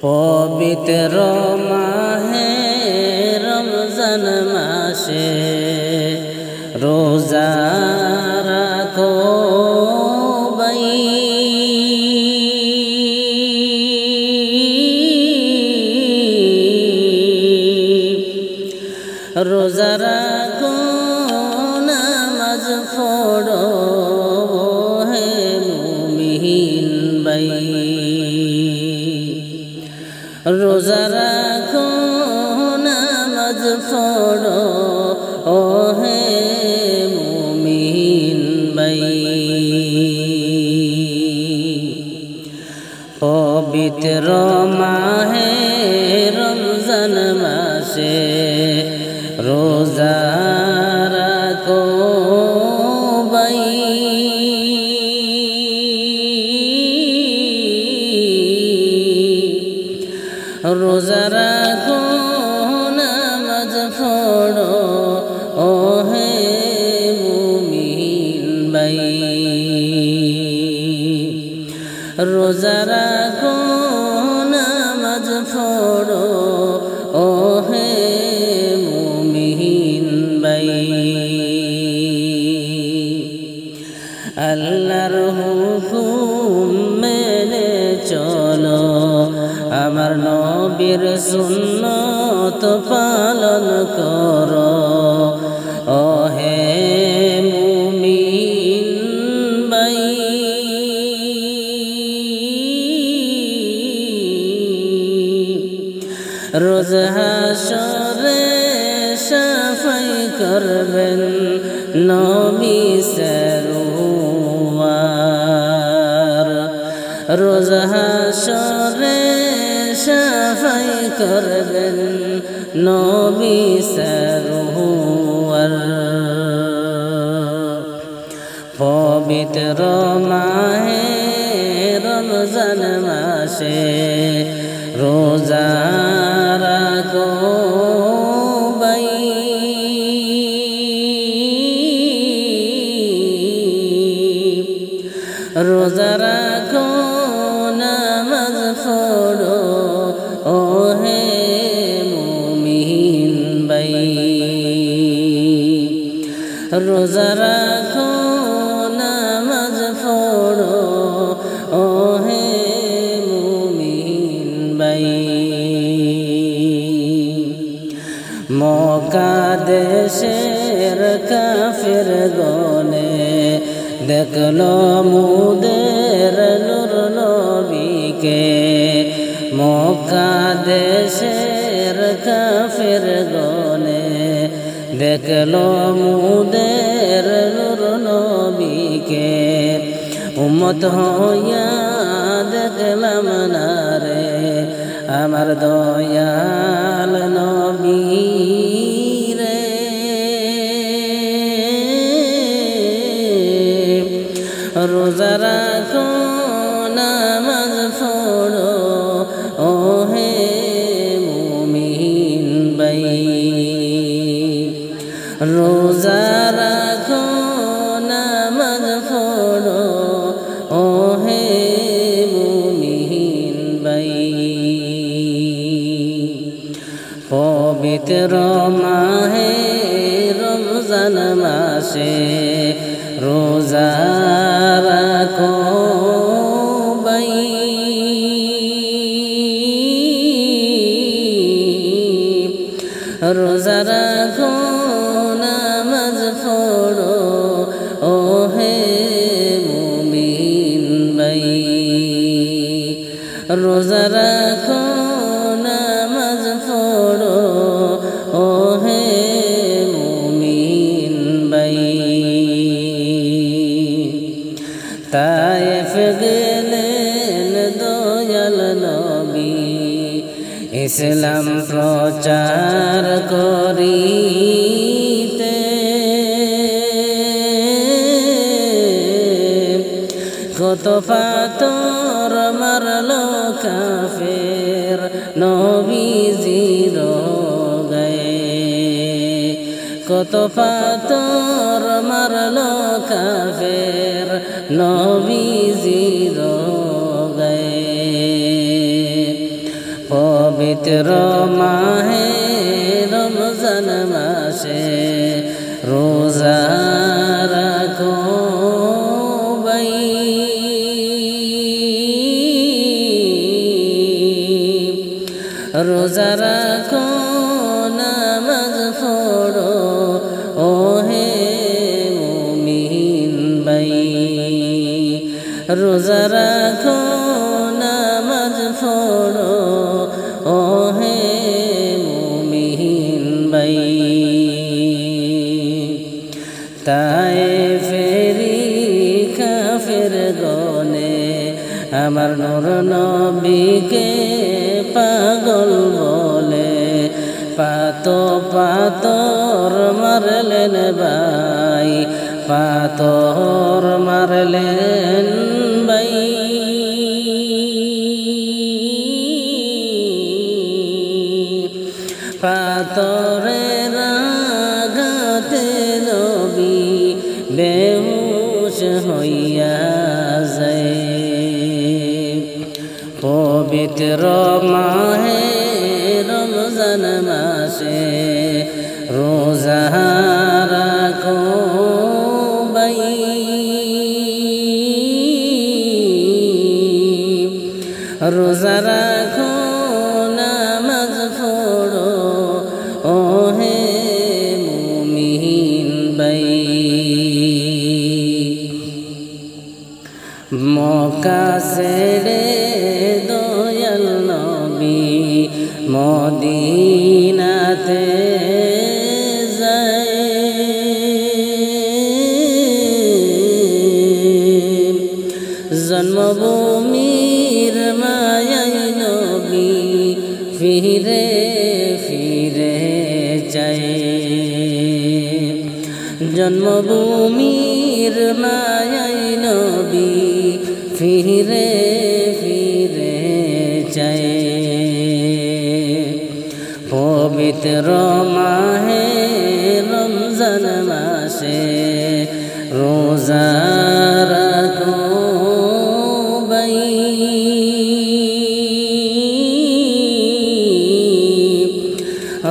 পবিত্র মাহে রমজান মাসে রোজা রাখো ভাই, রোজা রাখো নামাজ পড়ো হে মুমিন ভাই, রোজা রাখো নামাজ পড়ো ও হে মুমিন ভাই। পবিত্র মাহে রমজান মাসে রোজা রাখো ভাই, রোজা রাখো নামাজ পড়ো ও হে মুমিন ভাই, রোজা রাখো নামাজ পড়ো ও হে মুমিন ভাই। আল্লাহর হুকুম মেনে চলো, আমার নবীর সুন্নত পালন করো ও হে মুমিন ভাই। রোজ হাসরে সাফাই করবেন নবী সরওয়ার, রোজ হাসরে সাফাই করবেন নবী সরওয়ার। পবিত্র মাহে রমজান মাসে রোজা রাখো ভাই, রোজা রাখো নামাজ পড়ো ও হে মুমিন ভাই, রোজা রাখো নামাজ পড়ো ও হে মুমিন ভাই। মক্কা দেশের কাফের গনে দেখলো মুদের নূর নবীকে, মক্কা দেশের কাফের গনে দেখলো মুদের নূর নবীকে, উম্মত হইয়া দেখলাম না রে আমার দয়াল নবী রে। রোজা রাখো নামাজ পড়ো ও হে মুমিন ভাই, রোজা রাখো নামাজ পড়ো ও হে মুমিন ভাই। পবিত্র মাহে রমজান মাসে রোজা রাখো ভাই, রোজা রাখো নামাজ পড়ো ও হে মুমিন ভাই, রোজা রাখো নামাজ পড়ো ও হে মুমিন ভাই। তায়েফ গেলেন দয়াল নবী ইসলাম প্রচার করিতে, কত পাথর মারলো কাফের নবীজির গায়ে, কত পাথর মারলো কাফের নবীজির গায়ে। পবিত্র মাহে রমজান মাসে রোজা রাখো ভাই, রোজা রাখো নামাজ পড়ো ও হে মুমিন ভাই, রোজা রাখো নামাজ পড়ো ও হে মুমিন ভাই। তায়েফেরি কাফের গনে আমার নূর নবীকে পাগল বলে পাথর মারলেন ভাই, পাথর মারলেন ভাই। পাথরের আঘাতে নবী বেহুশ হইয়া যায়। পবিত্র মাহে রমজান মাসে রোজা রাখো ভাই, রোজা রাখো নামাজ পড়ো ও হে মুমিন ভাই। মক্কা ছেড়ে দয়াল নবী মদিনাতে যায়, জন্মভূমির মায়ায় নবী ফিরে ফিরে যায়, জন্মভূমির মায়ায় নবী ফিরে ফিরে যায়। পবিত্র মাহে রমজান মাসে রোজা রাখো ভাই,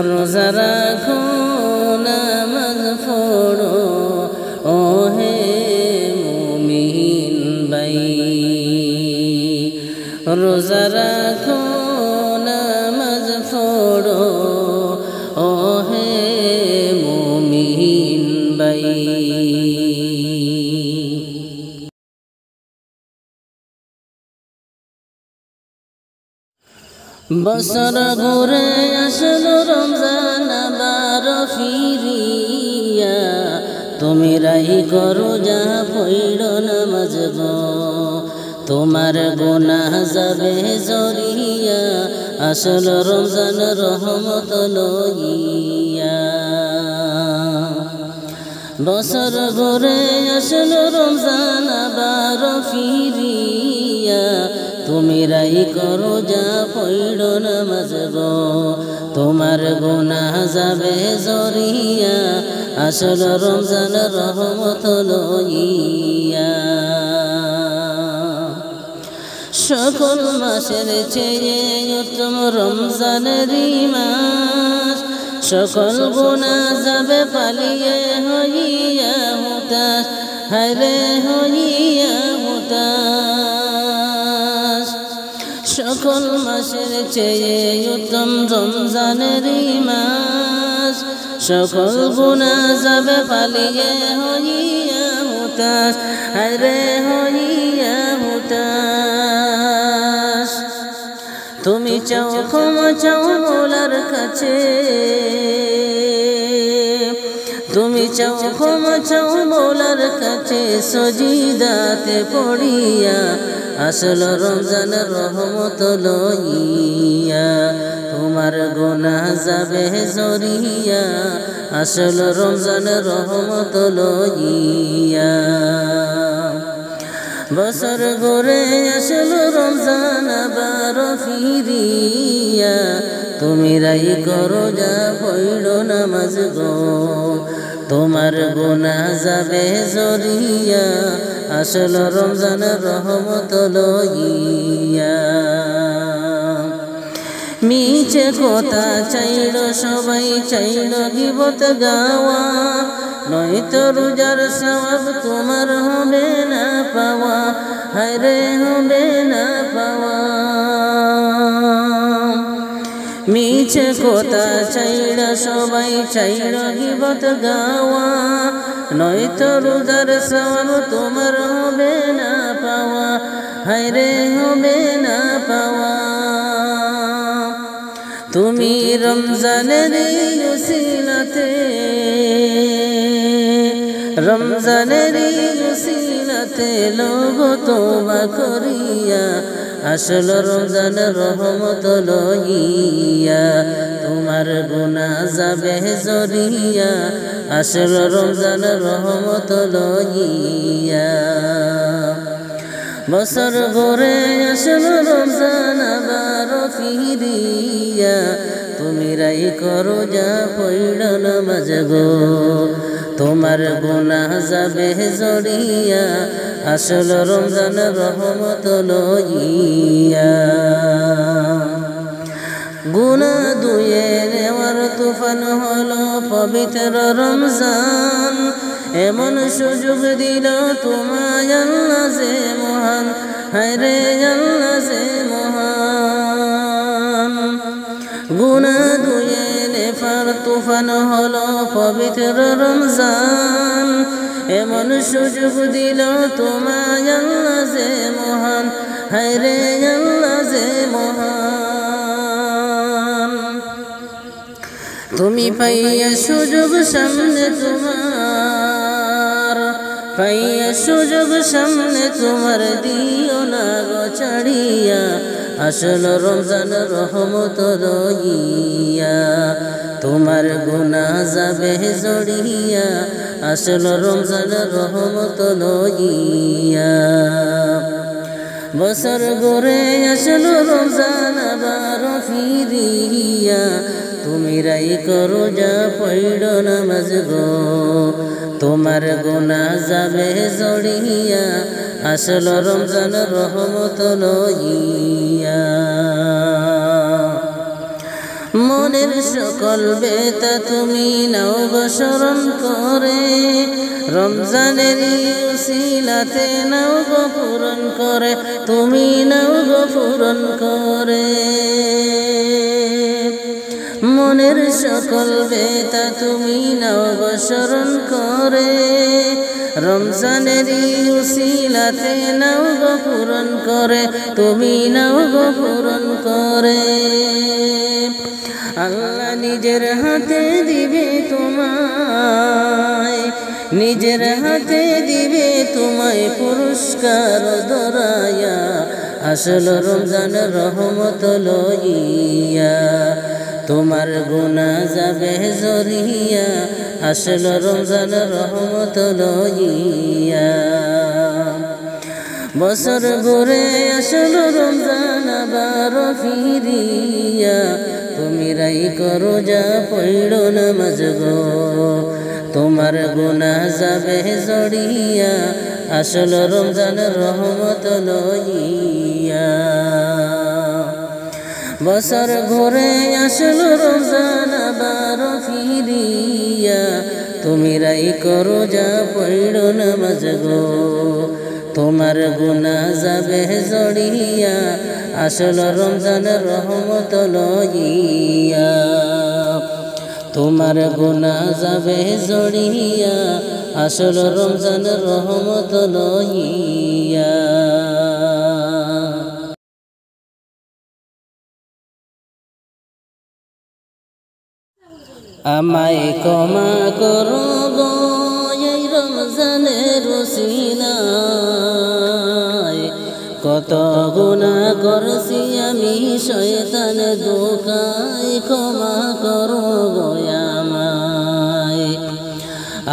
রোজা রাখো নামাজ পড়ো ও হে মুমিন ভাই, রোজা রাখো নামাজ পড়ো ও হে মুমিন ভাই। বছর ঘুরে আসলো রমজান আবার ফিরিয়া, তুমি রাই করো যা পড় নামাজ গো, তোমার গুনাহ যাবে জরিয়া, আসলো রমজান রহমত লইয়া। বছর ঘুরে আসলো রমজান আবার ফিরিয়া, তুমি রাই করো যা পড় নামাজ গো, তোমার গুনাহ যাবে জরিয়া, আসলো রমজান রহমত লইয়া। সকল মাসের চেয়ে উত্তম রমজানেরই মাস, সকল গুনাহ যাবে পালিয়ে হইয়া হুতাশ, হায়রে হইয়া হুতাশ। সকল মাসের চেয়ে উত্তম রমজানেরই মাস, সকল গুনাহ যাবে পালিয়ে হইয়া হুতাশ, হায়রে হইয়া হুতাশ। তুমি চাও ক্ষমা চাও মোলার কাছে, তুমি চাও ক্ষমা চাও মোলার কাছে, সজিদাতে পড়িয়া, আসলো রমজান রহমত লইয়া, তোমার গুনাহ যাবে জরিয়া, আসলো রমজান রহমত লইয়া। বছর ঘুরে আসলো রমজান আবার ফিরিয়া, তুমি রাই করো যা পড় নামাজ গো, তোমার গুনাহ যাবে জরিয়া, আসলো রমজান রহমত লইয়া। মিছে কথা চাইল সবাই, চাইল গীবত গাওয়া, নয়তো রোজার সওয়াব তোমার হবে না পাওয়া, হায়রে হবে না পাওয়া। মিছে কথা চাইল সবাই, চাইল গীবত গাওয়া, নয়তো রোজার সওয়াব তোমার হবে না পাওয়া, হায়রে হবে না পাওয়া। তুমি রমজানের উসিলাতে, রমজানের উসিলাতে লোগ তওবা করিয়া, আসল রমজান রহমত লইয়া, তোমার গুনাহ যাবে জরিয়া, আসল রমজান রহমত লইয়া। বছর ঘুরে আসল রমজান আবার ফিরিয়া, তুমি রাই করো যা পড়ল নামাজ গো, তোমার গুনাহ যাবে জড়িয়া, আসল রমজান রহমত লইয়া। গুনাহ ধুয়ে নেওয়ার তুফান হলো পবিত্র রমজান, এমন সুযোগ দিল তোমায় আল্লাহ যে মহান, হায়রে আল্লাহ যে মহান। গুনাহ ধুয়ে নেওয়ার তুফান হলো পবিত্র রমজান, এমন সুযোগ দিল তোমায় আল্লাহ যে মহান, হায়রে আল্লাহ যে মহান। তুমি পাইয়া সুযোগ সামনে তোমার, পাইয়া সুযোগ সামনে তোমার দিও না গো ছাড়িয়া, আসল রমজান রহমত লইয়া, তোমার গুনাহ যাবে জড়িয়া, আসল রমজান রহমত লইয়া। বছর ঘুরে আসল রমজান আবার ফিরিয়া, তুমি রাই করো যা পড়ল নামাজ গো, তোমার গুনাহ যাবে জড়িয়া, আসল রমজান রহমত লইয়া। মনের সকল বেতা তুমি নাও গো স্মরণ করে, রমজানের উসিলাতে নাও গো পূরণ করে, তুমি নাও গো পূরণ করে। মনের সকল বেতা তুমি নাও গো স্মরণ করে, রমজানের উসিলাতে নাও গো পূরণ করে, তুমি নাও গো পূরণ করে। আল্লাহ নিজের হাতে দিবে তোমায়, নিজের হাতে দিবে তোমায় পুরস্কার ধরায়া, আসল রমজান রহমত লইয়া, তোমার গুনাহ যাবে জরিয়া, আসল রমজান রহমত লইয়া। বছর ঘুরে আসল রমজান আবার ফিরিয়া, তুমি রাই করো যা পড়ল নামাজ গো, তোমার গুনাহ যাবে জড়িয়া, আসল রমজান রহমত লইয়া। বছর ঘুরে আসল রমজান আবার ফিরিয়া, তুমি রাই করো যা পড়ল নামাজ গো, তোমার গুনাহ যাবে জড়িয়া, আসল রমজান রহমত লইয়া। তোমার গুনাহ যাবে জড়িয়া, আসল রমজান রহমত লইয়া। আমায় ক্ষমা করো গো এই রমজানের উসিলায়, কত গুনাহ করছি আমি শয়তান ধোঁকায়, ক্ষমা করো গো আমায়।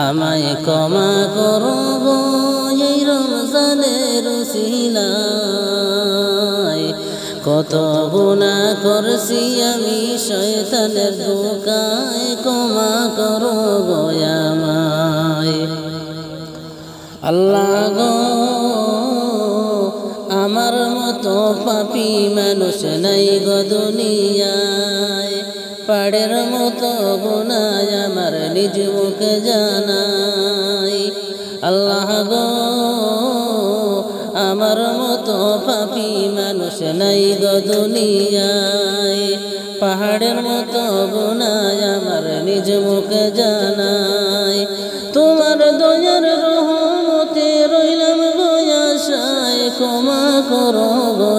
আমায় ক্ষমা করো গো এই রমজানের উসিলায়, কত গুনাহ করছি আমি শয়তানের ধোঁকায়, ক্ষমা করো গো আমায়। আল্লাহ গো আমার মতো পাপী মানুষ নাই গো দুনিয়ায়। পাড়ের মতো গুনাহ আমার নিজ মুখে জানাই। আল্লাহ গো আমার মতো পাপী মানুষ নাই গো দুনিয়ায়। পাহাড়ের মতো গুনাহ আমার নিজ মুখে জানাই। তোমার দয়ার রহমতে রইলাম গো আশায়, ক্ষমা করো গো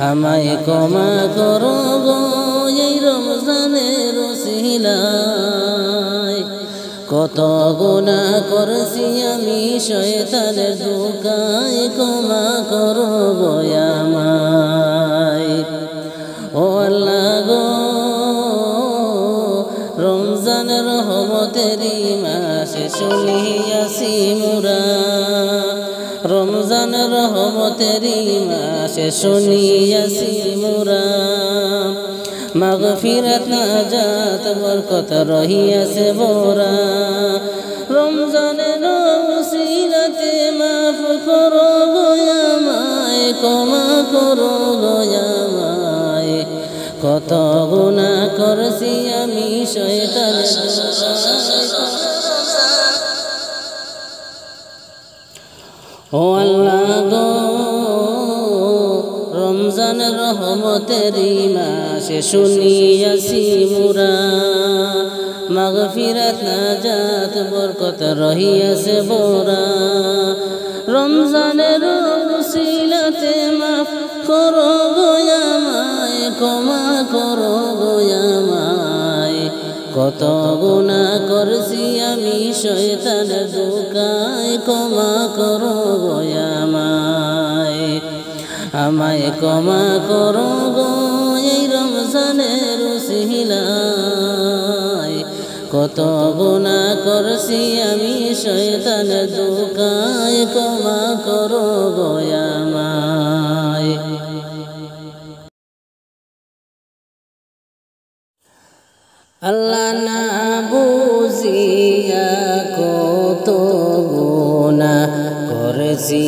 আমায় ক্ষমা করো গো এই রমজানের উসিলায়। কত গুনাহ করছি আমি শয়তানের ধোঁকায়, ক্ষমা করো গো আমায়। ও আল্লাহ গো রমজান রহমতেরই মাসে শুনিয়াছি মোরা, রমজান রহমতেরই মাসে শুনিয়াছি মোরা। মাগফিরাত নাজাত বরকত রহিয়াছে বোরা। রমজানের উসিলাতে মাফ করো গো আমায়, ক্ষমা করো গো আমায়। কত গুনাহ করছি আমি শয়তানের ও আল্লাহ গো রমজান রহমতেরই মাসে শুনিয়াছি মোরা। মাগফিরাত নাজাত বরকত রহিয়াছে বোরা। রমজানের উসিলাতে মাফ করো গো আমায়, ক্ষমা করো গো আমায়। কত গুনাহ করছি আমি শয়তানের ধোঁকায়, ক্ষমা করো গো আমায়। আমায় ক্ষমা করো গো এই রমজানের উসিলায়। কত গুনাহ করছি আমি শয়তানের ধোঁকায়, ক্ষমা করো গো আমায়। আল্লাহ না বুঝিয়া কত গুনাহ করেছি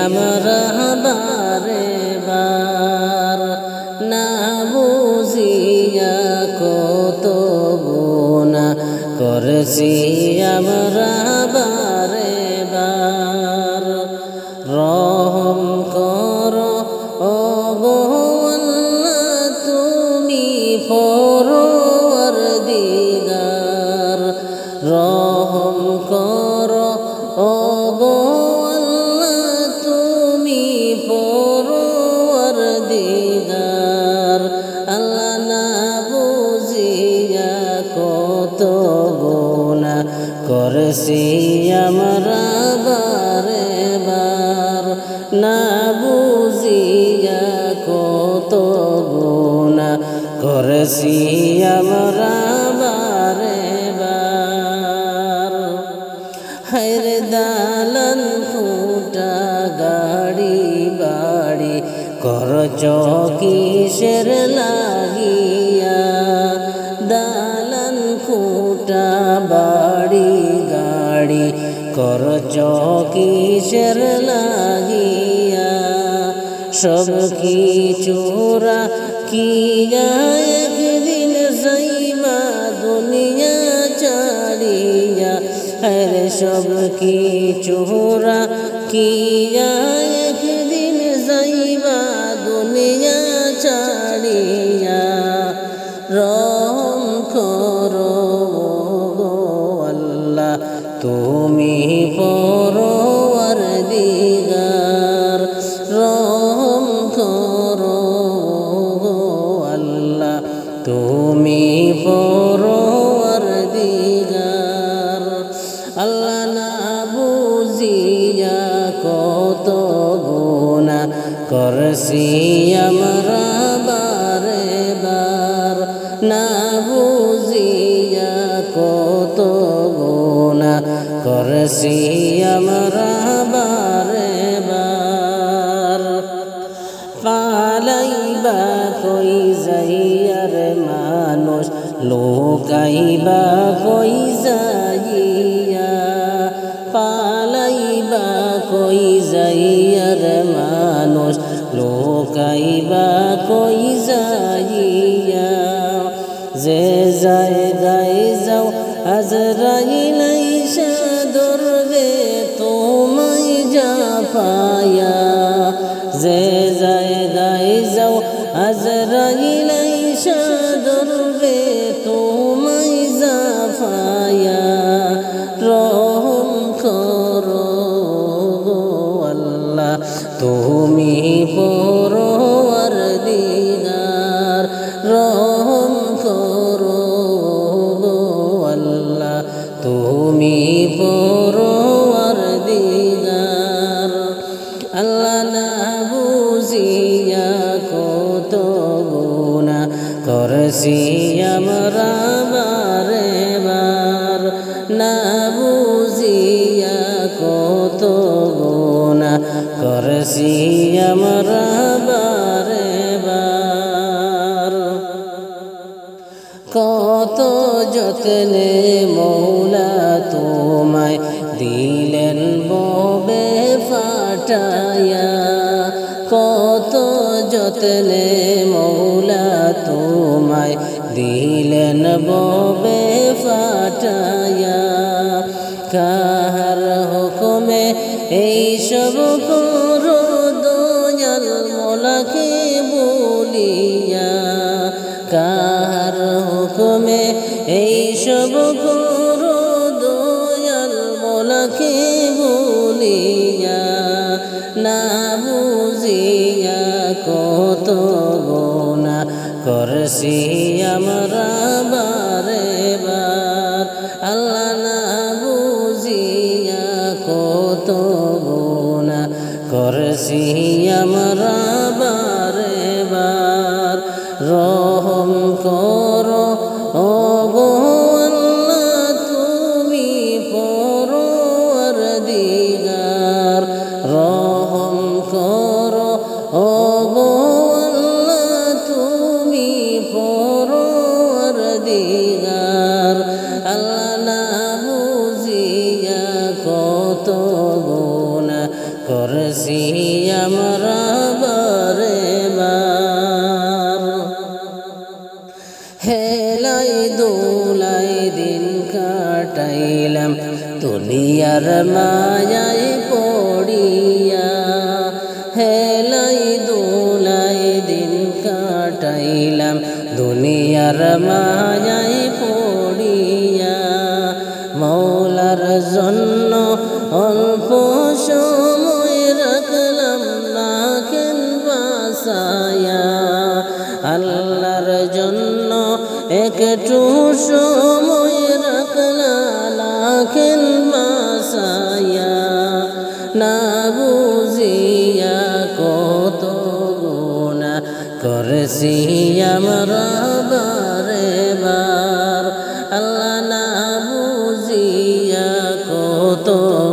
আমরা বারে বার, না বুঝিয়া কত গুনাহ করেছি আমরা বারে বার। রহম করো ও গো আল্লাহ তুমি পরওয়ারদিগার। রহম করো ও গো আল্লাহ তুমি পরওয়ারদিগার। আল্লাহ না বুঝিয়া কত গুনাহ করেছি আমরা বারে বার, না বুঝিয়া কত গুনাহ করেছি আমরা বারে বার। হায়রে দালান কোঠা গাড়ি বাড়ি করছ কিসের লাগিয়া। দালান কোঠা বাড়ি গাড়ি করছ কিসের লাগিয়া। সব কিছুরা কিয়া একদিন যাইবা দুনিয়া ছাড়িয়া। আরে সব কিছুরা কিয়া একদিন যাইবা দুনিয়া ছাড়িয়া। রহম করো গো আল্লাহ তুমি পরওয়ারদিগার। রহম করো গো আল্লাহ তুমি পরওয়ারদিগার। আল্লাহ না বুঝিয়া কত গুনাহ করছি আমরা বারে বার, না বুঝিয়া কত গুনাহ করছি আমরা বারে বার। পালাইবা কই যাইয়ার মানুষ লোকাইবা কই যাইয়া। পালাইবা কই লুকাইবা কই যাইয়া যে জায়গায় যাও আজরাইল আইসা ধরবে তোমায় জাফায়া যে জায়গায় যাও আজরাইল আইসা ধরবে তোমায় জাফায়া রহম করো গো আল্লাহ তুমি পরওয়ারদিগার রহম করো গো আল্লাহ তুমি পরওয়ারদিগার আল্লাহ না বুঝিয়া কত গুনাহ করছি আমরা বারে বার না বুঝিয়া কত গুনাহ করছি আমরা বারে বার কত যত্নে মৌলা তোমায় দিলেন ববে ফাটায়া কত যত্নে মৌলা তোমায় দিলেন ববে ফাটায়া কাহার হুকুমে এই সব করো দয়াল মোলাকে বলিয়া কাহার হুকুমে এই সব করো দয়াল মোলাকে বলিয়া না বুঝিয়া কত গুনাহ করছি আমরা বারে বার আল্লাহ না বুঝিয়া কত গুনাহ করছি আমরা বারে বার রহম করো ওগো আল্লাহ তুমি পরওয়ারদিগার রহম করো ওগো আল্লাহ তুমি পরওয়ারদিগার আল্লাহ না বুঝিয়া কত গুনাহ করছি আমরা বারে বার হেলাই দোলাই দিন কাটাইলাম দুনিয়ার মায়ায় পড়িয়া হেলাই দোলাই দিন কাটাইলাম দুনিয়ার মায়ায় পড়িয়া মৌলার জন্য অল্প সময় রাখলাম না কেন বাসায়া আল্লাহর জন্য একটু সময় রাখলাম না কেন বাসায়া না বুঝিয়া কত গুনাহ করছি আমরা বারে বার আল্লাহ না বুঝিয়া কত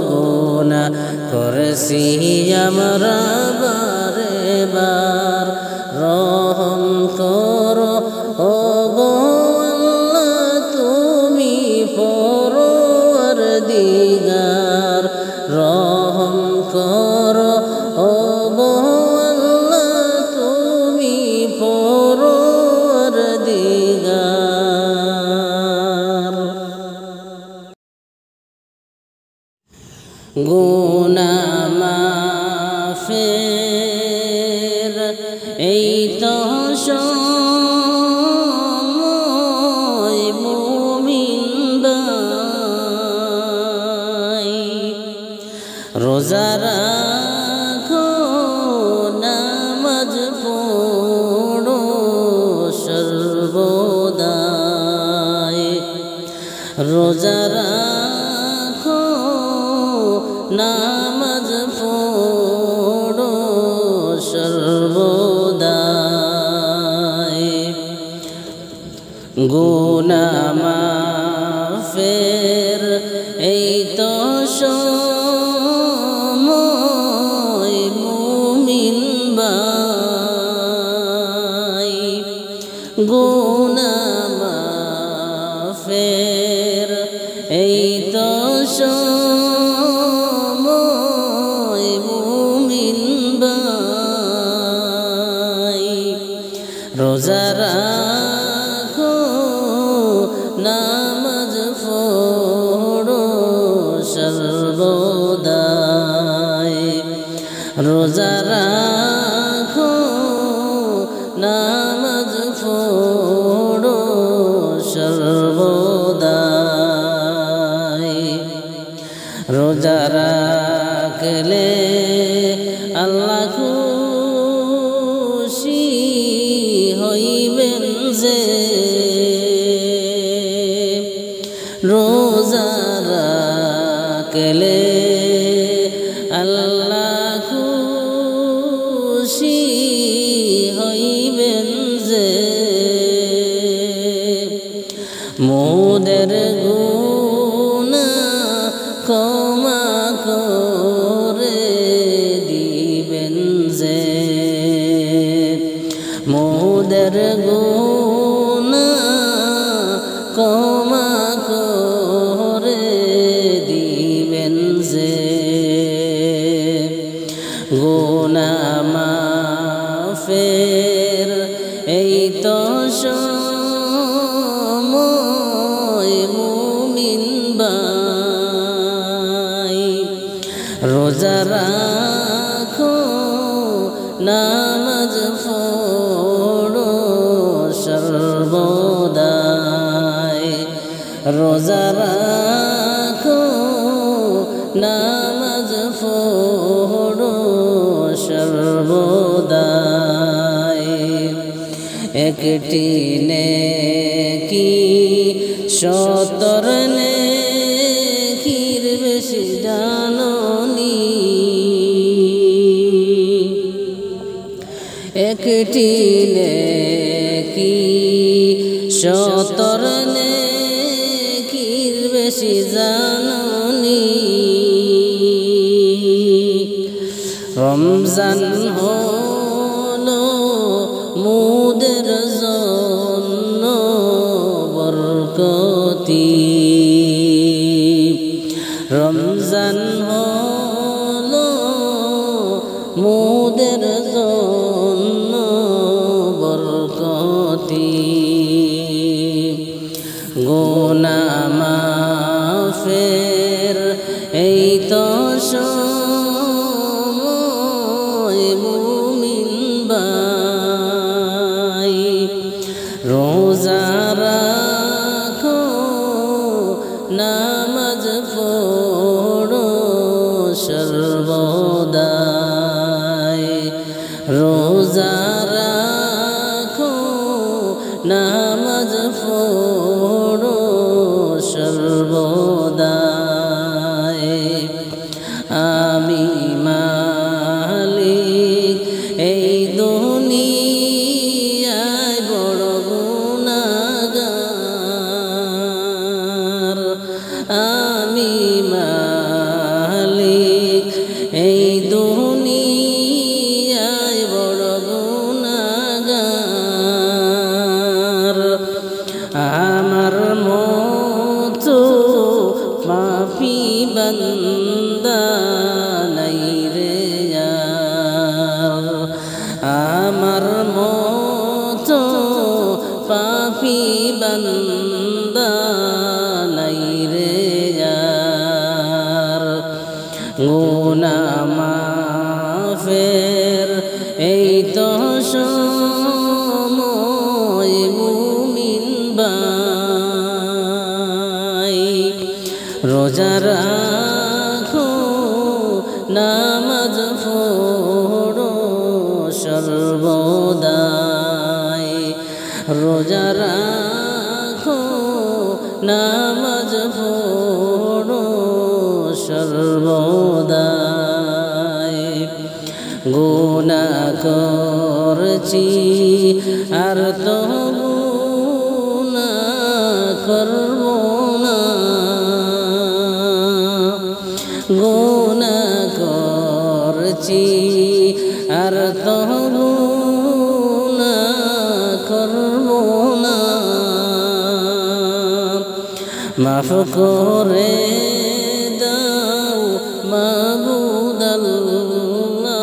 গুনাহ করছি আমরা বারে বার রহম করো ওগো আল্লাহ তুমি পরওয়ারদিগার রহম করো ওগো আল্লাহ তুমি পরওয়ারদিগার গুনাহ মাফের এই তো সময় মুমিন ভাই রোজা রাখো নামাজ পড়ো সর্বদাই রোজা রাখো নামাজ পড়ো সর্বদাই গুনাহ মাফের এই তো সময় মুমিন ভাই গুনাহ মাফের এই তো সময় মুমিন ভাই রোজা রাখো নামাজ পড়ো সর্বদাই রোজা রাখো নামাজ পড়ো সর্বদাই রোজা রাখলে আল্লাহ খুশি হইবেন যে রোজা রাখলে আল্লাহ খুশি হইবেন যে মোদের গুনাহ ক্ষমা করে দিবেন যে মোদের গুনাহ ক্ষমা করে দিবেন যে গুনাহ মাফের এই তো সময় মুমিন ভাই রোজা রাখো নামাজ পড়ো সর্বদাই রোজা রাখো নামাজ পড়ো সর্বদাই একটি নেকি 70 নেকির বেশি জাননি একটি নেকি 70 নেকির বেশি জাননি রমজান হলো মোদের জন্য বরকতি রমজান হলো মোদের জন্য বরকতি গুনাহ মাফের এই তো সময় মুমিন ভাই রোজা রাখো নামাজ পড়ো সর্বদাই রোজা রাখো নামাজ পড়ো সর্বদাই আমি মালিক এই দুনিয়ায় বড় গুনাহগার আমি মালিক এই দুনিয়ায় বড় গুনাহগার আমার মতো পাপী বান্দা নাই রে আর আমার মতো পাপী বান্দা নাই রে আর গুনাহ মাফের এই তো সময় মুমিন ভাই রোজা রাখো নামাজ পড়ো সর্বদাই রোজা রাখো নামাজ পড়ো সর্বদাই গুনাহ করছি আর তো গুনাহ করব না গুনাহ করছি আর তো গুনাহ করব না মাফ করে দাও মাবুদ আল্লাহ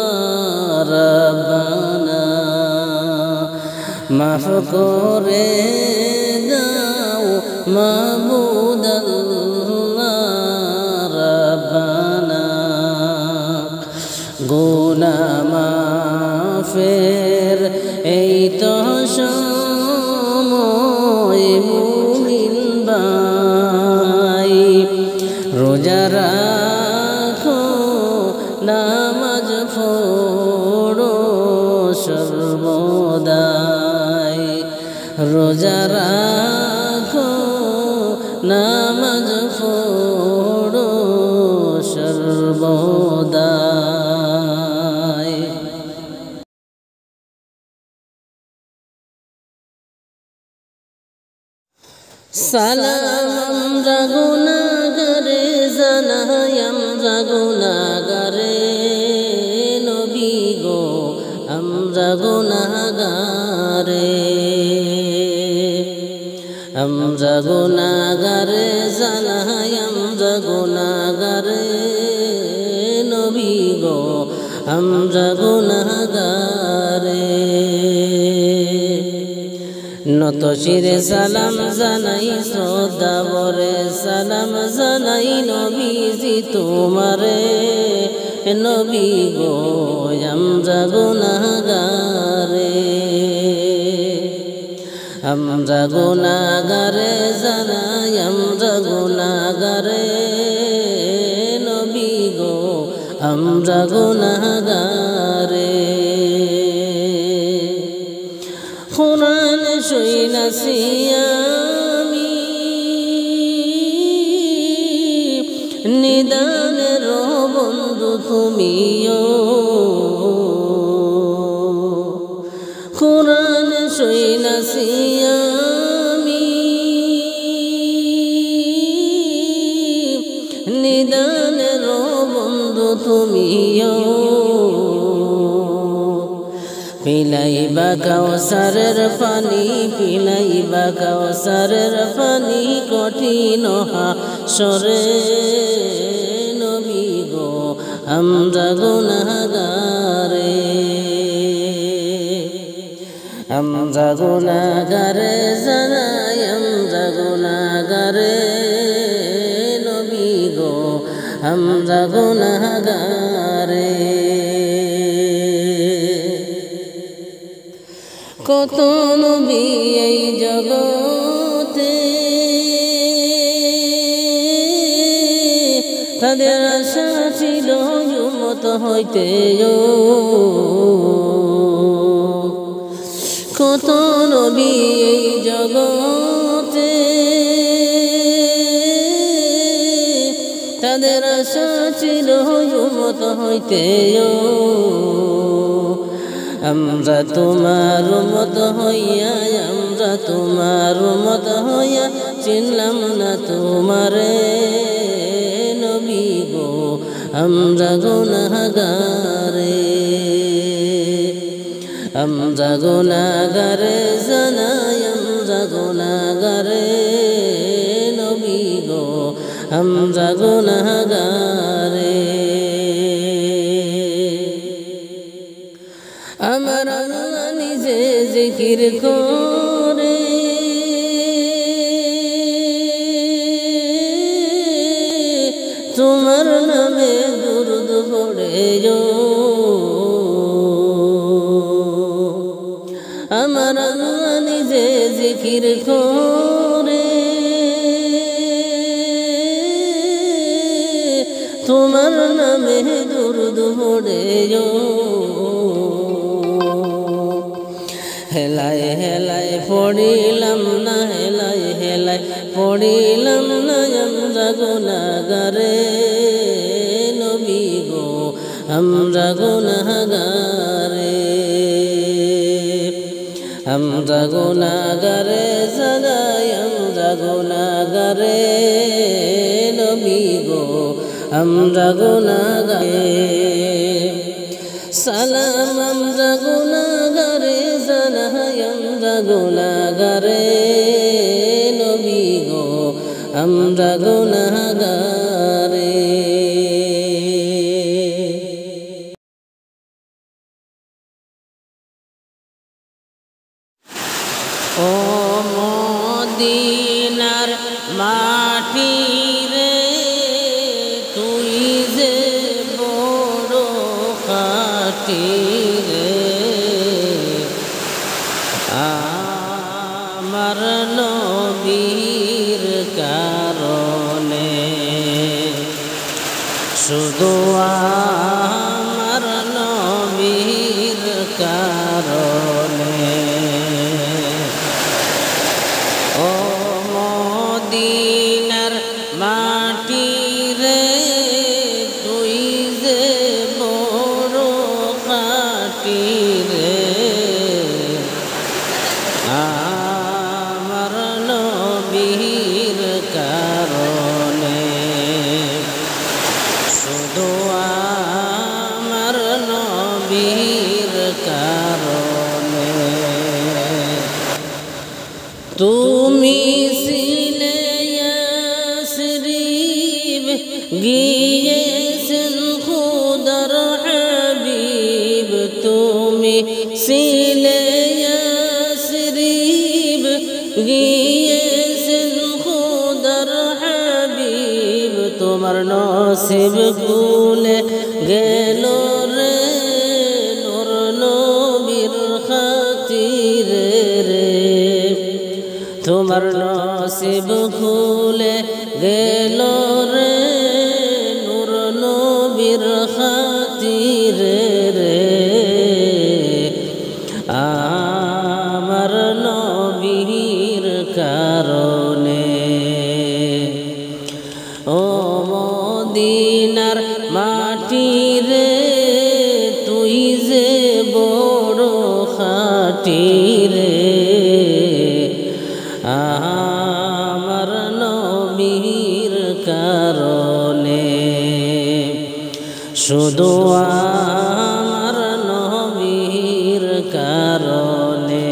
রব্বানা মাফ করে দাও মাবুদ আল্লাহ রাব্বানা গুনাহ মাফের এই তো সময় মুমিন ভাই রোজা রাখো নামাজ পড়ো সর্বদাই রোজা রাখো নামাজ পড়ো সর্বদাই সালাম আমরা গুনাহগারে জানাই আমরা গুনাহগারে নবী গো আমরা গুনাহগারে আমরা গুনাহগারে জানাই আমরা গুনাহগারে নবী গো আমরা গুনাহগারে নত শিরে সালাম জানাই শ্রদ্ধা ভরে সালাম জানাই নবীজি তোমারে নবী গো আমরা গুনাহগারে আমরা গুনাহগারে জানাই আমরা গুনাহগারে নবী গো আমরা গুনাহগারে কুরআন শুনাছি আমি নিদানের বন্ধু তুমিও কুরআন শুনাছি আমি নিদানের বন্ধু তুমিও পিলাইবা কাউসারের পানি পিলাইবা কাউসারের পানি কঠিন হাসরে নবী গো আমরা গুনাহগারে আমরা গুনাহগারে জানাই আমরা গুনাহগারে নবী গো আমরা গুনাহগারে কত নবী এই জগতে তাদের আশা ছিল উম্মত হইতে কত নবী এই জগতে তাদের আশা ছিল উম্মত হইতে আমরা তোমার উম্মত হইয়া আমরা তোমার উম্মত হইয়া চিনলাম না তোমারে নবী গো আমরা গুনাহগারে আমরা গুনাহগারে জানাই আমরা গুনাহগারে নবী গো আমরা গুনাহগারে আমার আল্লাহ নিজে জিকির করে তোমার নামে দুরূদ পড়ে আমার আল্লাহ নিজে জিকির করে তোমার নামে দুরূদ পড়ে হেলায় হেলায় পড়িলাম না হেলায় হেলায় পড়িলাম না আমরা গুনাহগারে নবী গো আমরা গুনাহগারে আমরা গুনাহগারে জানাই আমরা গুনাহগারে নবী গো আমরা গুনাহগারে সালাম আমরা গুনাহগারে জানাই আমরা গুনাহগারে নবী গো আমরা গুনাহগারে ও মদিনার মাটি রে তুই যে বড় খাঁটি রে আমার নবীর কারণে শুধু আমার নবীর কারণে ও মদিনার মাটি রে তুই যে বড় খাঁটি রে আমার নবীর কারণে শুধু আমার নবীর কারণে তুমি ছিলে ইয়াসরিব গিয়েছেন খুদার হাবিব তুমি ছিলে ইয়াসরিব গিয়েছেন খুদার হাবিব তোমার নসিব খুলে গেল রে নূর নবীর খাতিরে রে তোমার নসিব খুলে গেল রে নূর নবীর খাতিরে রে আমার নবীর কারণে ও মদিনার মাটি রে তুই যে বড় খাঁটি রে আমার নবীর কারণে শুধু আমার নবীর কারণে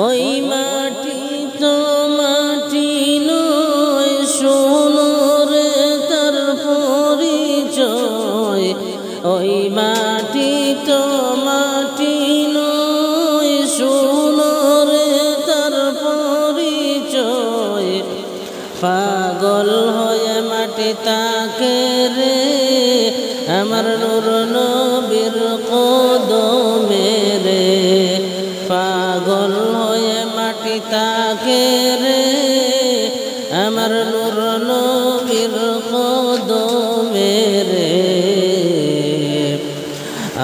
ওই মাটি তো মাটি নয় শোনো রে তার পরিচয় ওই মাটি তো মাটি নয় শোনো রে তার পরিচয় পাগল হয়ে মাটি তাকে রে আমার নূর নবীর কদমে রে পাগল হয়ে মাটি তাকে রে আমার নূর নবীর কদমে রে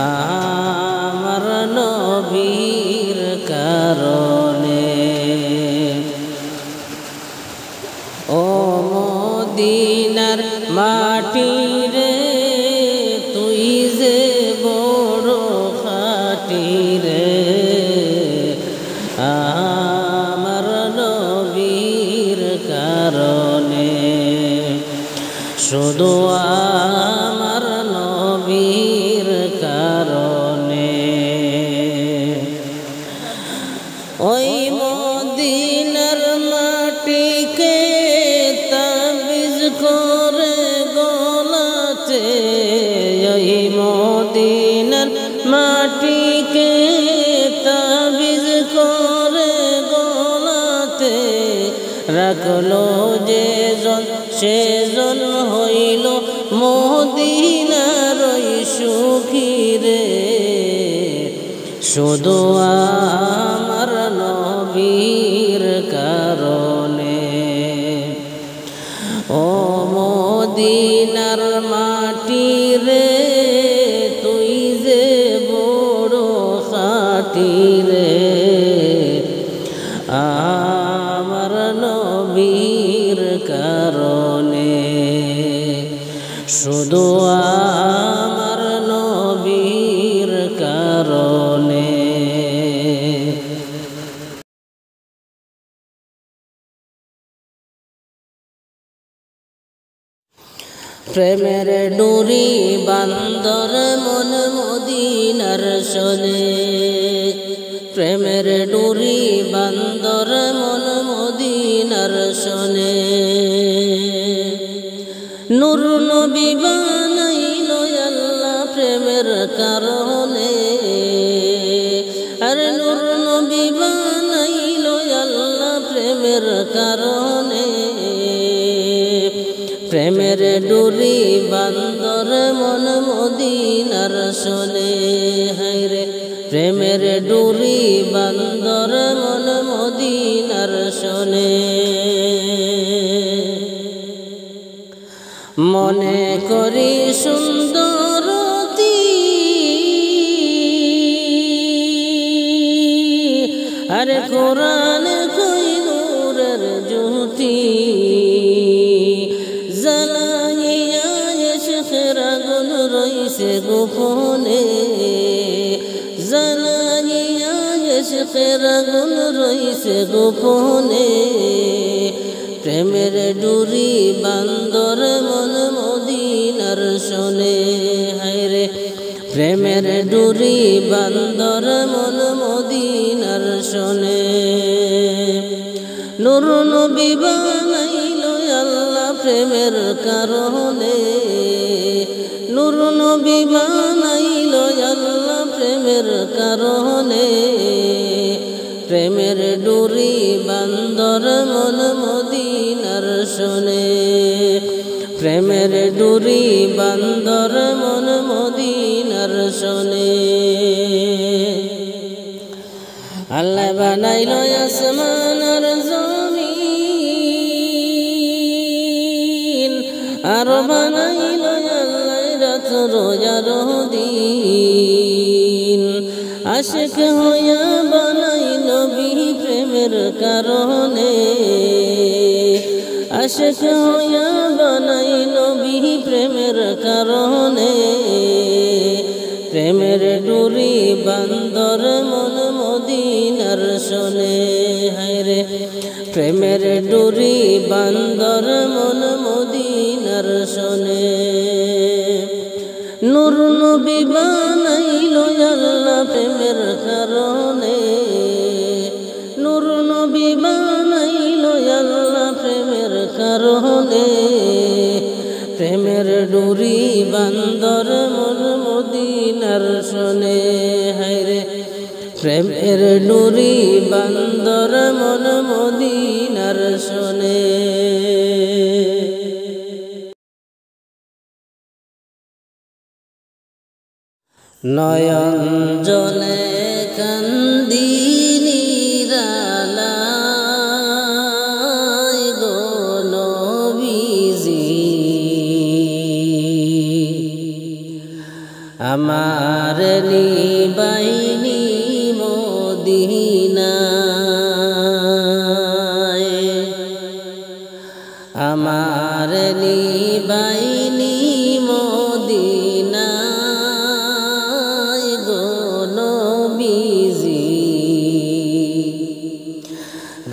আমার নবীর কারণে ও মদিনার মাটি রে তুই যে বড় খাঁটি রে আমার নবীর কারণে শুধু আমার নবীর কারণে ওই মদিনার মাটিকে তাবিজ করে গলাতে ওই মদিনার মাটিকে তাবিজ করে গলাতে রাখলো যে জন সেজন হইল মদিনার ওই সুখী রে শুধু আমার নবীর কারণে ও মদিনার মাটি রে তুই যে বড় খাঁটি রে আমার নবীর কারণে শুধু আমার নবীর কারণে প্রেমের ডুরি বান্দর মন মদিনার শোনে প্রেমের ডুরি বান্দর মন মদিনার শোনে নূর নবী বানাইলো আল্লাহ প্রেমের কারণে আর নূর কারণে প্রেমের ডুরি বান্দর মন মদিনার শোনে হায়রে প্রেমের ডুরি বান্দর মন মদিনার শোনে মনে করি সুন্দরতি আরে কোরআন কই নূরের জ্যোতি জ্বালাইয়া ইশকের আগুন রইছে গোপনে জ্বালাইয়া ইশকের আগুন রইছে গোপনে প্রেমের ডুরি বান্দর মন মদিনার শোনে হায়রে প্রেমের ডুরি বান্দর মন মদিনার শোনে নূর নবী বানাইলো আল্লাহ প্রেমের কারণে নূর নবী বানাইলো আল্লাহ প্রেমের কারণে প্রেমের ডুরি বান্দর মন মদিনার শোনে প্রেমের ডুরি বান্দর মন মদিনার শোনে আল্লাহ বানাইলো আসমান আর জমিন আর বানাইলো আল্লাহ রাত রোজার দিন আশিক হইয়া বানাই নবী প্রেমের কারণে আশিক হইয়া বানাই নবী প্রেমের কারণে প্রেমের ডুরি বান্দর মন মদিনার শোনে হায়রে প্রেমের ডুরি বান্দর মন মদিনার শোনে নূর নবী বানাইলো আল্লাহ প্রেমের কারণে নূর নবী বানাইলো আল্লাহ প্রেমের কারণে প্রেমের ডুরি বান্দর মন মদিনার শোনে হায়রে প্রেমের ডুরি বান্দর মন মদিনার শোনে নয়ন জলে কান্দি নিরালায় গো নবীজি আমার নিবাইনি মদিনায় আমার নিবাইনি মদিনায় গো নবীজি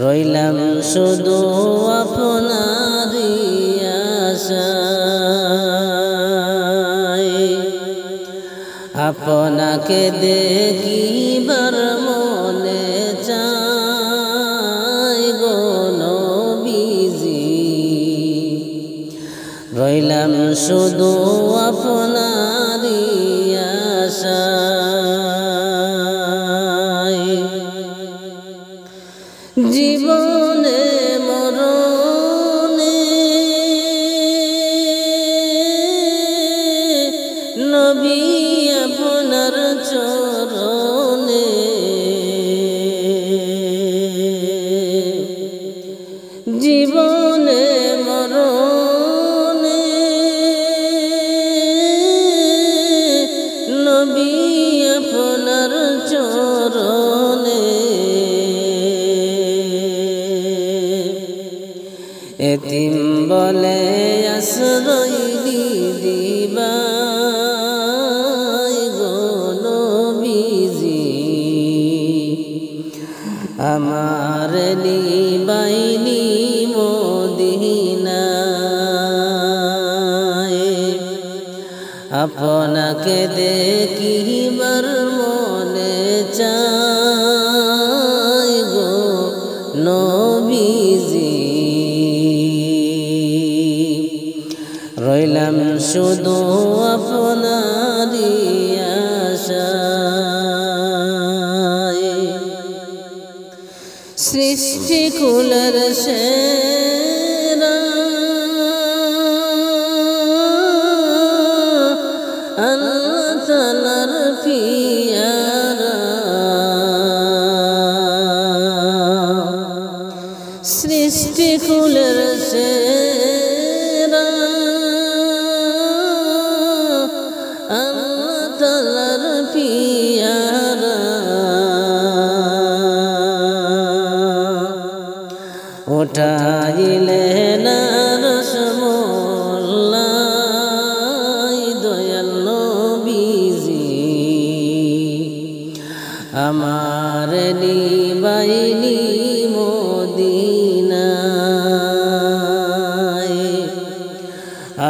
রইলাম শুধু আপনারই আশায় আপনাকে দেখিবার মনে চায় গো নবীজি রইলাম শুধু আপনারই আশায় জীবনে মরণে নবী আপনার চরণে জীবনে মরণে নবী আপনার চরণে এতিম বলে আশ্রয় দিবাই গো নবীজি আমার নিবাইনি মদিনায় আপনাকে দেখিবার মনে চায় গো নবীজি রইলাম শুধু আপনারই আশায় সৃষ্টি কুলের সেরা আল্লাহ তাআলার পিয়ারা সৃষ্টি কুলের সেরা আল্লাহ তাআলার পিয়ারা উঠাইলেন রসমলাই দয়াল নবীজি আমার নিবাইনি মদিনায়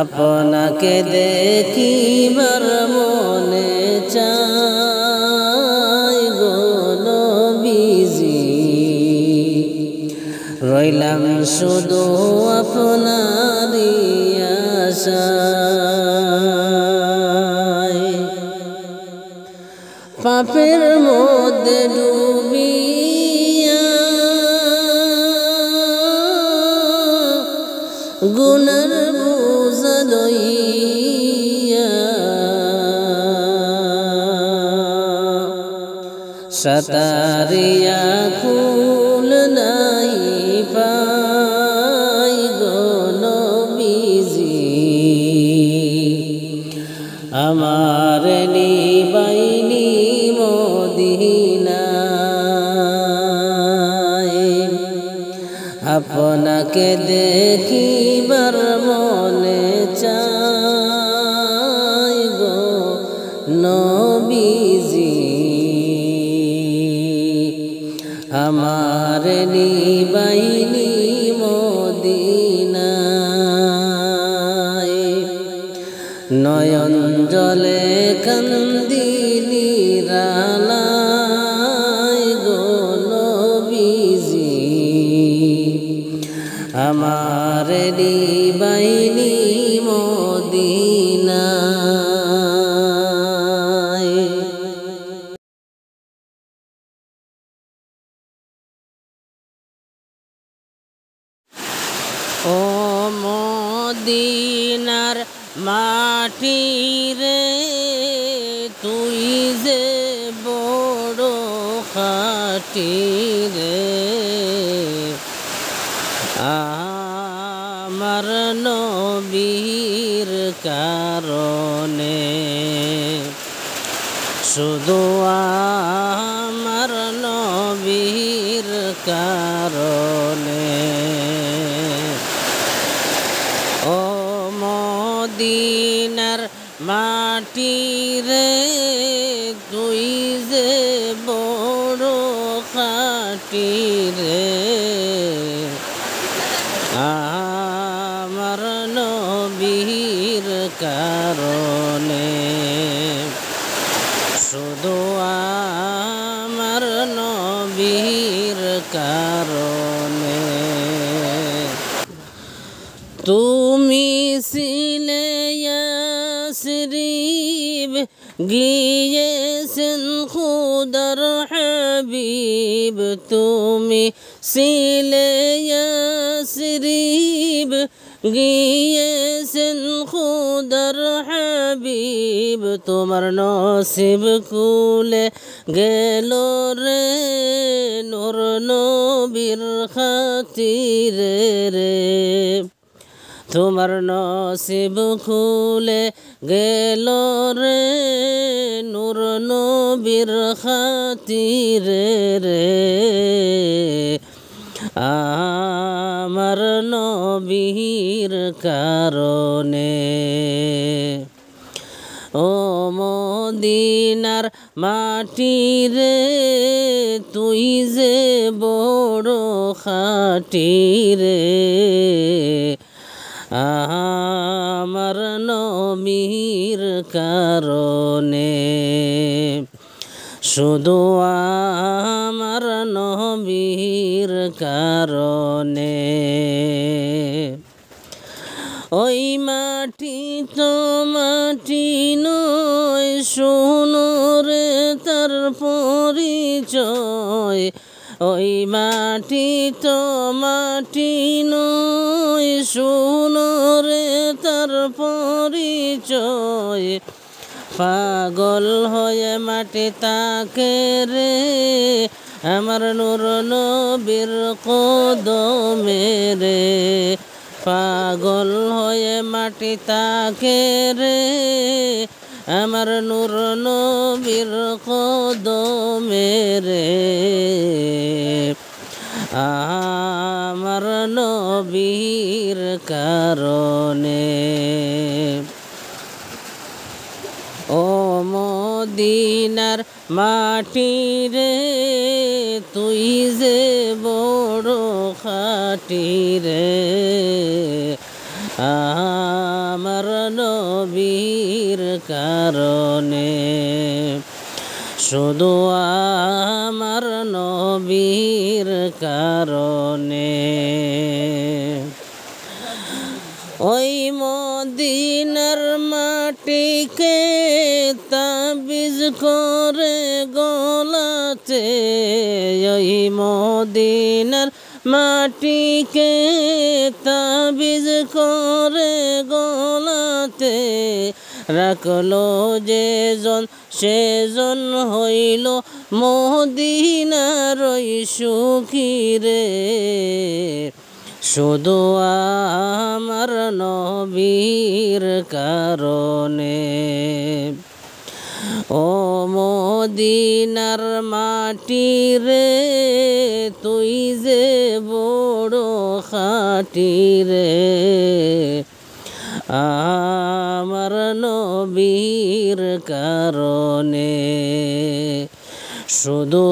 আপনাকে দেখিবার মনে চাই গো নবীজি রইলাম শুধু আপনারই আশায় পাপের মধ্যে ডুবিয়া গুনার বোঝা লইয়া সাতারিয়া কুল নাই পাই গো নবীজি আমার নিবাইনি মদিনায় আপনাকে দেখিবার মনে চাই গো নবীজি আমার নিবাইনি মদিনায় নয়ন জলে কান্দিনি রানায় গো নবীজি আমার নিবাইনি মদিনায় ও মদিনার মাটি রে তুই যে বড় খাটি রে আমার নবীর কারণে শুধু আমার নবীর কারণে ও মদিনার মাটি রে তুই যে বড় খাটি রে আমার নবীর কারণে শুধু আমার নবীর কারণে তুমি ছিলে ইয়াসরিব গিয়েছেন খুদার হাবিব তুমি ছিলে ইয়াসরিব গিয়েছেন খুদার হাবিব তোমার নসিব কুলে গেল রে নূর নবীর খাতিরে রে তোমার নসিব খুলে গেল রে নূর নবীর খাতিরে রে আমার নবীর কারণে ও মদিনার মাটি রে তুই যে বড় খাটি রে আমার নবীর কারণে শুধু আমার নবীর কারণে ওই মাটি তো মাটি নয় শোনো রে তার পরিচয় ওই মাটি তো মাটি নয়, শুনো রে তার পরিচয়। পাগল হয়ে মাটি তাকে রে, আমার নূর নবীর কদমে রে। পাগল হয়ে মাটি তাকে রে, আমার নূর নবীর কদমে রে। আমার নবীর কারণে। ও মদিনার মাটি রে, তুই যে বড় খাঁটি রে। আমার নবীর কারণে, শুধু আমার নবীর কারণে। ওই মদিনার মাটিকে তাবিজ করে গলাতে, ওই মদিনার মাটিকে তাবিজ করে গলাতে। রাখলো যেজন সেজন হইল মদিনার ওই সুখী রে। শুধু আমার নবীর কারণে। ও মদিনার মাটি রে, তুই যে বড় খাঁটি রে। আমার নবীর কারণে, শুধু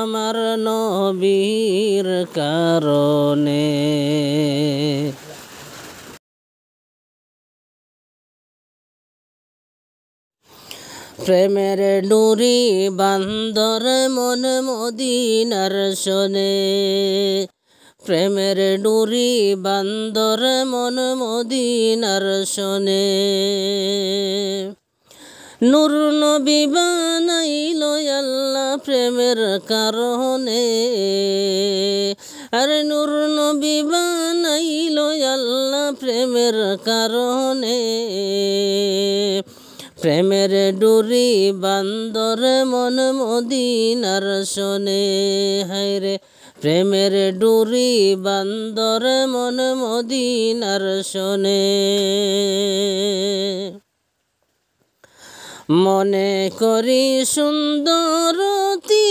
আমার নবীর কারণে। প্রেমের ডুরি বান্দর মন মদিনার শোনে। প্রেমের ডুরি বান্দর মন মদিনার শোনে। নূর নবী বানাইল আল্লাহ প্রেমের কারণে। আরে নূর নবী বানাইল আল্লাহ প্রেমের কারণে। প্রেমের ডুরি বান্দর মন মদিনার শোনে। হায়রে প্রেমের ডুরি বান্দর মন মদিনার শোনে। মনে করি সুন্দরতি,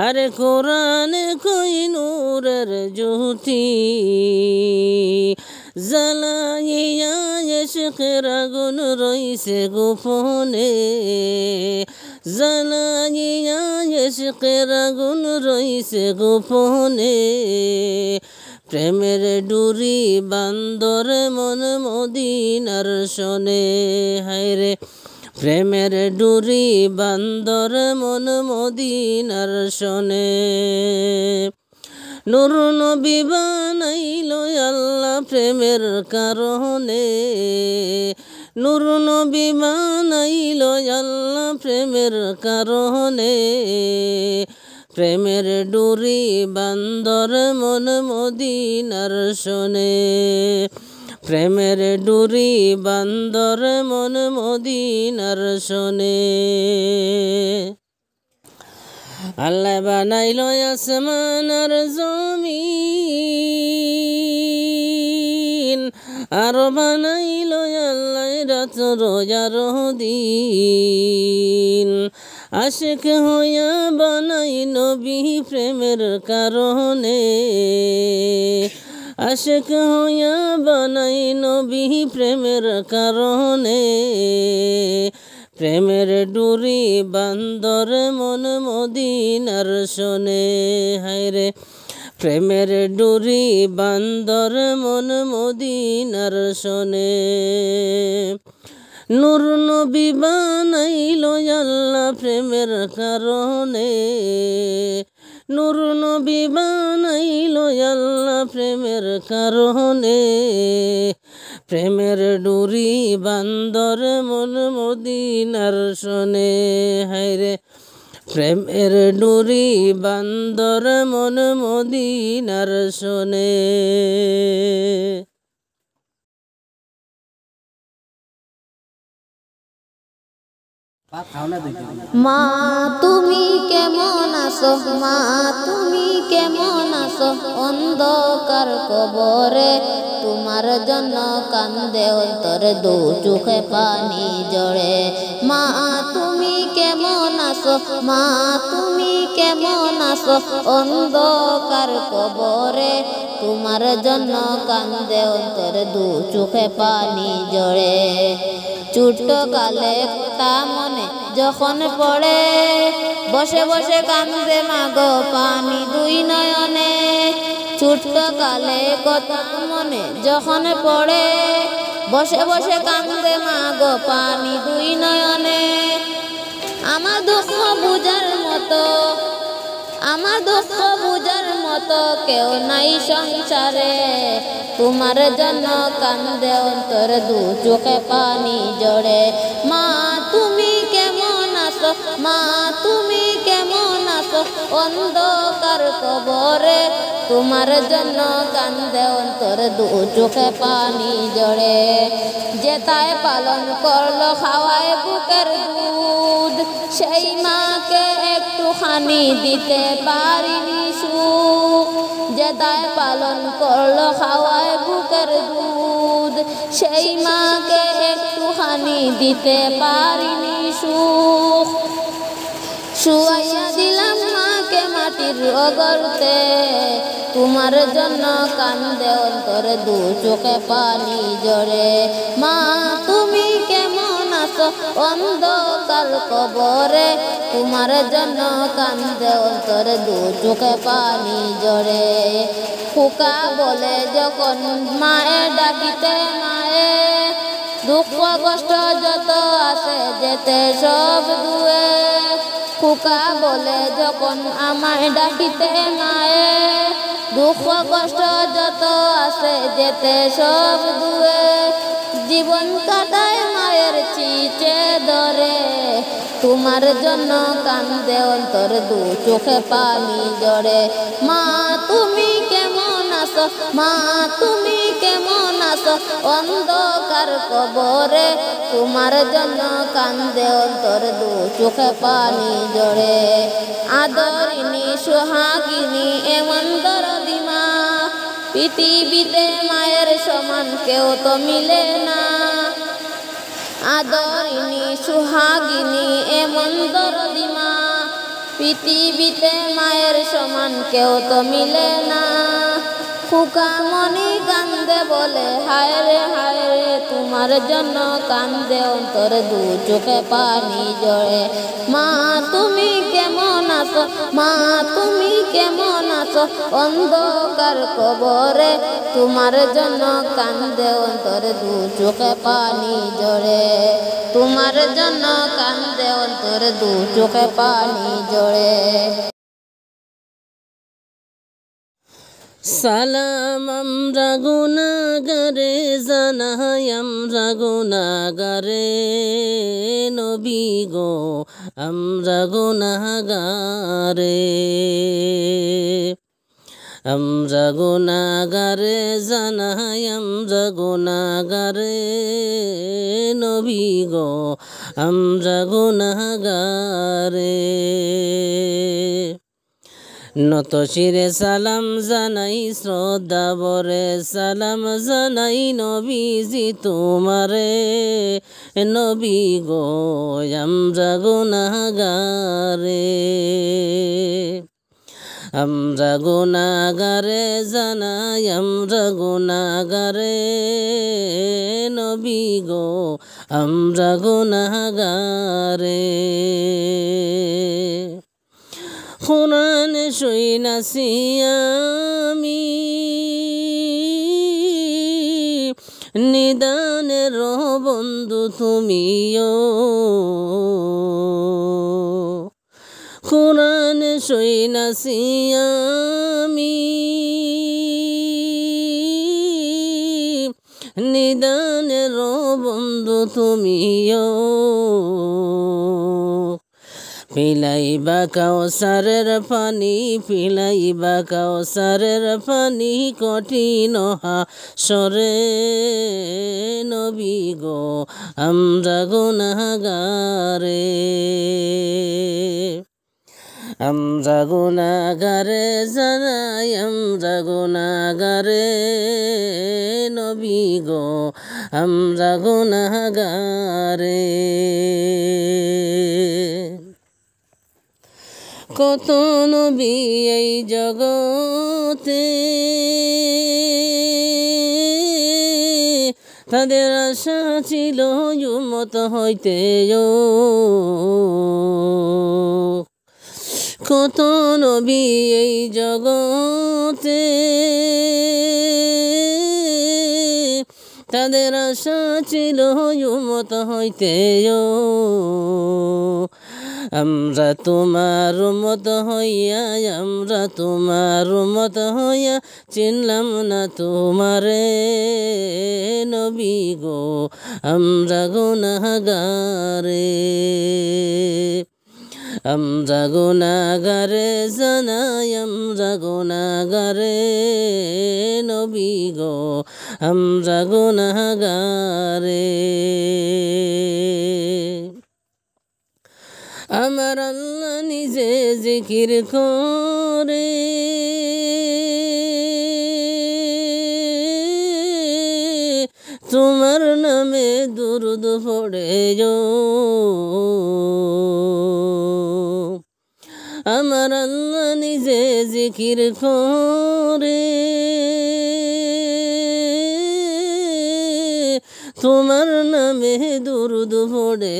আরে কোরআনে কই নূরের জ্যোতি। জ্বালাইয়া ইশকের আগুন রইছে গোপনে। জ্বালাইয়া ইশকের আগুন রইছে গোপনে। প্রেমের ডুরি বান্দর মন মদিনার শোনে। হায়রে প্রেমের ডুরি বান্দর মন মদিনার শোনে। নূর নবী বানাইল আল্লাহ প্রেমের কারণে। নূর নবী বানাইল আল্লাহ প্রেমের কারণে। প্রেমের ডুরি বান্দর মন মদিনার শোনে। প্রেমের ডুরি বান্দর মন মদিনার শোনে। আল্লাহ বানাইল আসমান আর জমিন, আর বানাইল আল্লাহ রাত রোজার দিন। আশিক হইয়া বানাই নবী প্রেমের কারণে। আশিক হইয়া বানাই নবী প্রেমের কারণে। প্রেমের ডুরি বান্দর মন মদিনার শোনে। হায়রে প্রেমের ডুরি বান্দর মন মদিনার শোনে। নূর নবী বানাইল আল্লাহ প্রেমের কারণে। নূর নবী বানাইল আল্লাহ প্রেমের কারণে। প্রেমের ডুরি বান্দর মন মদিনার শোনে হায়রে প্রেমের ডুরি বান্দর মন মদিনার শোনে মা তুমি কেমন আছো মা তুমি কেমন আছো অন্ধকার কবরে তোমার জন্য কান্দে অন্তর দু চোখে পানি জড়ে মা তুমি কেমন আছো মা তুমি কেমন আছো অন্ধকার কবরে তোমার জন্য কান্দে অন্তর দু চোখে পানি জড়ে ছোট কালে কথা মনে যখন পড়ে বসে বসে কান্দে মাগো পানি দুই নয়নে ছোট কালে কথা মনে যখন পড়ে বসে বসে কান্দে মাগো পানি দুই নয়নে আমার দুঃখ বুঝার মতো আমার দুঃখ বুঝার মতো কেউ নাই সংসারে তোমার জন্য কান্দে অন্তর দু চোখে পানি জড়ে মা তুমি কেমন আছো মা তুমি কেমন আছো অন্ধকার কবরে তোমার জন্য কান্দে অন্তর দু চোখে পানি জড়ে যেতায় পালন করলো খাওয়ায় বুকের দুধ সেই মাকে একটুখানি দিতে পারিনি সুখ যেতায় পালন করলো খাওয়ায় বুকের দুধ সেই মাকে একটুখানি দিতে পারিনি সুখ শুয়াইয়া দিলাম মাকে মাটির গর্তে তোমার জন্য কান্দে অন্তর দু চোখে পানি জড়ে মা তুমি কেমন আছো অন্ধকার কবরে তোমার জন্য কান্দে অন্তর দু চোখে পানি জড়ে খোকা বলে যখন মায়ে ডাকিতে মায়ে দুঃখ কষ্ট যত আছে যেতে সব দুয়ে খোকা বলে যখন আমায় ডাকিতে মায়ে দুঃখ কষ্ট যত আছে যেতে সব দুয়ে জীবন কাটায় মায়ের চিচে ধরে তোমার জন্য কান্দে অন্তর দু চোখে পানি জড়ে মা তুমি কেমন আছো মা তুমি কেমন আছো অন্ধকার কবরে তোমার জন্য কান্দে অন্তর দু চোখে পানি জড়ে আদরিনী সোহাগিনী এমন দরদি মা পৃথিবীতে মায়ের সমান কেউ তো মিলে না আদরিনী সোহাগিনী এমন দরদি মা পৃথিবীতে মায়ের সমান কেউ তো মিলে না খোকা মনি কান্দে বলে হায় রে তোমার জন্য কান্দে অন্তর দু চোখে পানি জড়ে মা তুমি কেমন আছো মা তুমি কেমন আছো অন্ধকার কবরে তোমার জন্য কান্দে অন্তর দু চোখে পানি জড়ে তোমার জন্য কান্দে অন্তর দু চোখে পানি জড়ে সালাম আমরা গুনাহগারে জানাই আমরা গুনাহগারে নবী গো আমরা গুনাহগারে আমরা গুনাহগারে জানাই আমরা গুনাহগারে নবী গো আমরা গুনাহগারে নত শিরে সালাম জানাই শ্রদ্ধা বরে সালাম জানাই নবীজি তোমারে নবী গো আমরা গুনাহগারে আমরা গুনাহগারে জানাই আমরা গুনাহগারে নবী গো আমরা গুনাহগারে কোরআন শুনাছি আমি নিদানের বন্ধু তুমিও কোরআন শুনাছি আমি নিদানের বন্ধু তুমিও পিলাইবা কাউসারের পানি পিলাইবা কাউসারের পানি কঠিন হাসরে নবী গো আমরা গুনাহগারে আমরা গুনাহগারে জানাই আমরা গুনাহগারে নবী গো আমরা গুনাহগারে কত নবী এই জগতে তাদের আশা ছিল উম্মত হইতে কত নবী এই জগতে তাদের আশা ছিল উম্মত হইতে আমরা তোমার উম্মত হইয়া আমরা তোমার উম্মত হইয়া চিনলাম না তোমারে নবী গো আমরা গুনাহগারে আমরা গুনাহগারে জানাই আমরা গুনাহগারে নবী গো আমরা গুনাহগারে আমার আল্লাহ নিজে জিকির করে তোমার নামে দুরূদ পড়ে আমার আল্লাহ নিজে জিকির করে তোমার নামে দুরূদ পড়ে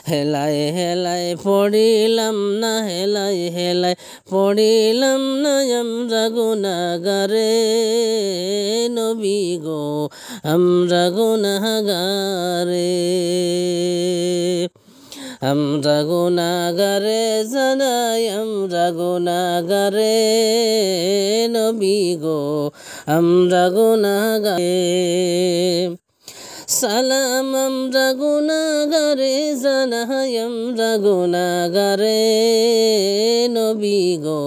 হেলায় হেলায় পড়িলাম না হেলায় হেলায় পড়িলাম না আমরা গুনাহগারে নবী গো আমরা গুনাহগারে আমরা গুনাহগারে জানাই আমরা গুনাহগারে নবী গো আমরা গুনাহগারে সালাম আমরা গুনাহগারে জানাই আমরা গুনাহগারে নবী গো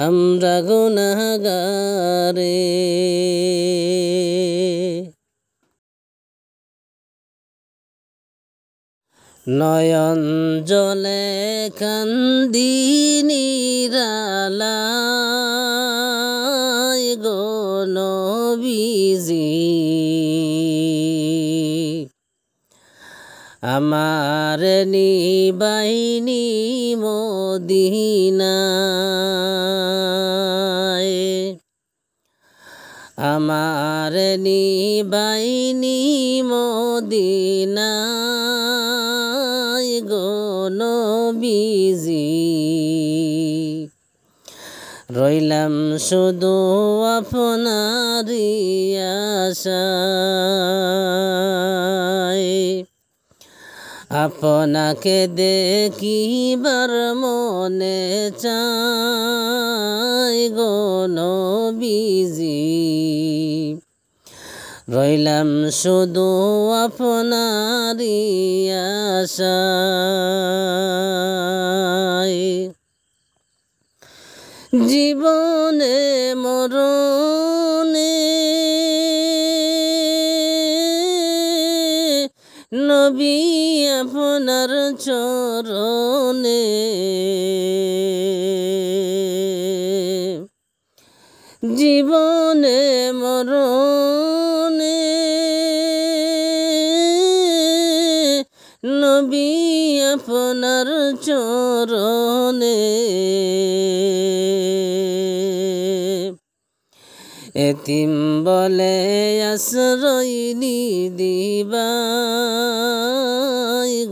আমরা গুনাহগারে নয়ন জলে কান্দি নিরালায় গো নবীজি আমার নিবাইনি মদিনায় আমার নিবাইনি মদিনায় গো নবীজি রইলাম শুধু আপনারি আশায় আপনাকে দেখিবার মনে চাই গো নবীজি রইলাম শুধু আপনারি আশায় জীবনে মরণে নবী আপনার চরণে জীবনে মরণে নবী আপনার চরণে এতিম বলে আশ্রয় দিবাই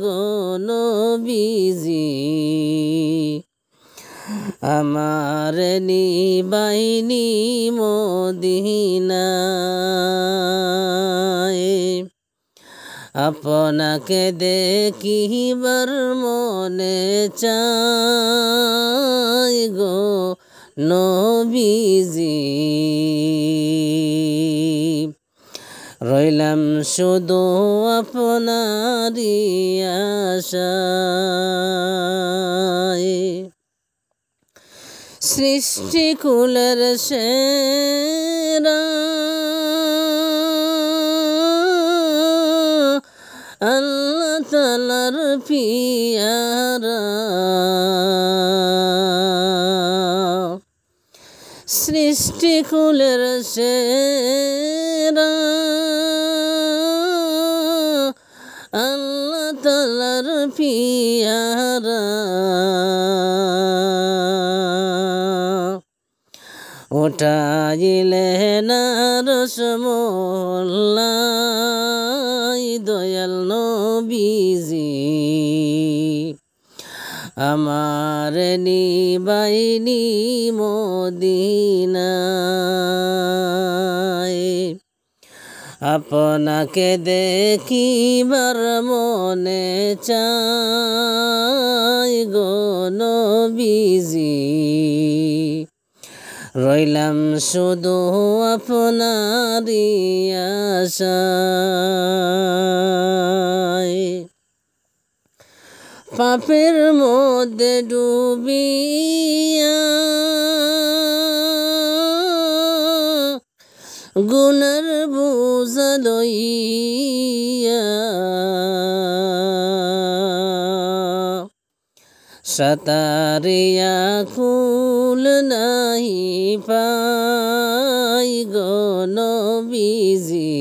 গো নবীজি আমার নিবাইনি মদিনায় আপনাকে দেখিবার মনে চাই গো নবীজি রইলাম শুধু আপনারই আশায় সৃষ্টিকুলের সেরা আল্লাহ তাআলার পিয়ারা সৃষ্টিকুলের সেরা আল্লাহ তাআলার পিয়ারা উঠাইলেন রসমলাই দয়াল নবীজি আমার নিবাইনি মদিনায় আপনাকে দেখিবার মনে চাই গো নবীজি রইলাম শুধু আপনারই আশায় পাপের মধ্যে ডুবিয়া গুনার বোঝা লইয়া সাতারিয়া কুল নাহি পাই গো নবীজি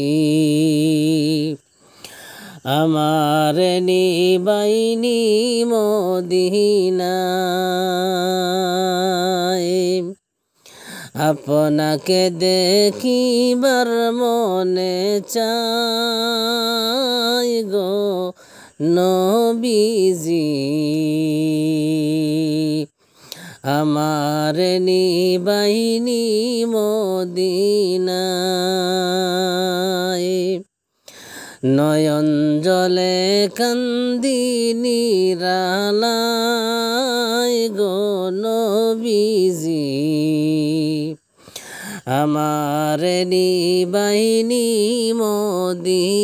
আমার নিবাইনি মদিনায় আপনাকে দেখিবার মনে চাই গো নবীজি আমার নিবাইনি মদিনায় নয়ন জলে কান্দি নিরালায় গো নবীজি আমার নিবাইনি মদিনায়